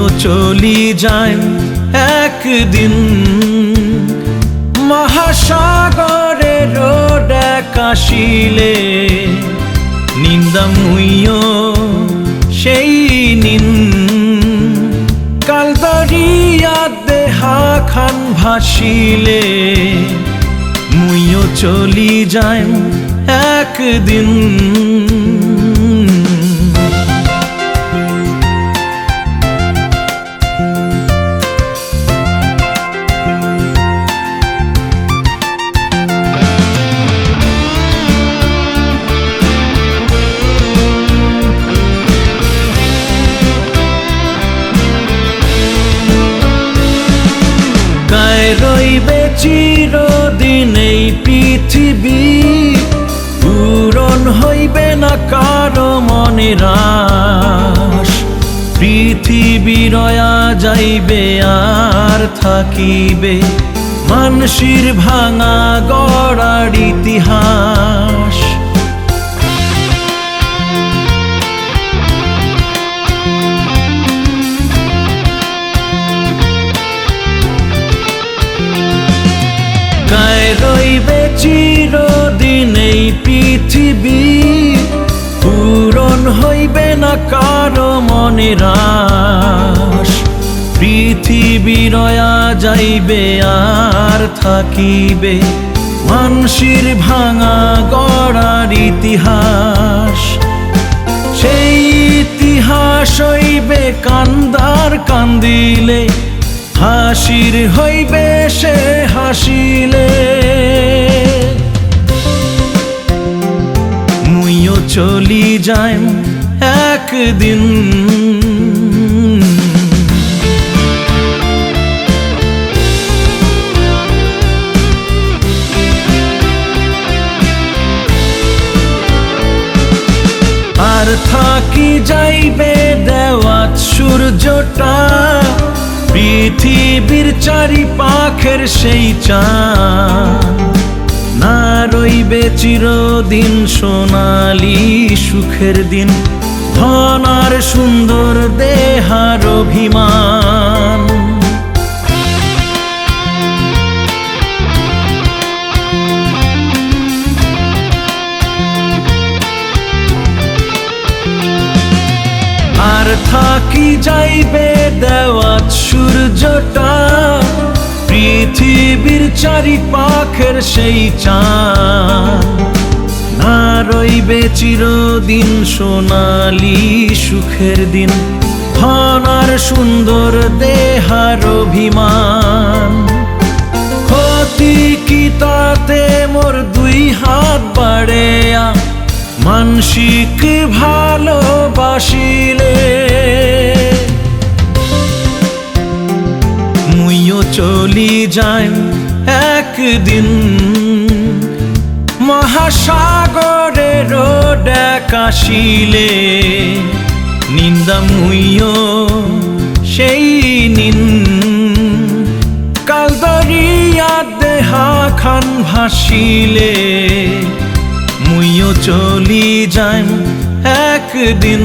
মুইও চলি যাই একদিন মহাসাগরের ডাকাশিলে নিন্দা মুইও সেই নিন কাল দরিয়া দেহা খান ভাসিলে মুইও চলি যাই একদিন রইবে চিরদিন এই পৃথিবী পূরণ হইবে না কারো মনের আশ পৃথিবী রয়া যাইবে আর থাকিবে মানসির ভাঙা গড়ার ইতিহাস রইবে চিরদিন এই পৃথিবী পূরণ হইবে না কারো মনের আশ পৃথিবী রয়া যাইবে আর থাকিবে মানসির ভাঙা গড়ার ইতিহাস সেই ইতিহাস হইবে কান্দার কান্দিলে হাসির হইবে সে হাসিলে মুইও চলি যাই একদিন আর থাকি যাইবে দেওয়াত সূর্যটা পৃথিবীর চারিপাখের সেই চাঁদ না রইবে চিরদিন সোনালি সুখের দিন ধন আর সুন্দর দেহার অভিমান আর থাকি যাইবে দেওয়াত সূর্যটা পৃথিবীর চারিপাখের সেই চাঁদ না রইবে চিরদিন সোনালি সুখের দিন ধন আর সুন্দর দেহার অভিমান ক্ষতি কি তাতে মোর দুই হাত বাড়েয়া মানসিক ভালোবাসিলে মুইও চলি যাই একদিন মহাসাগরের ডাকাশিলে নিন্দা মুইও সেই নিন কাল দরিয়া দেহা খান ভাসিলে মুইও চলি যাই একদিন।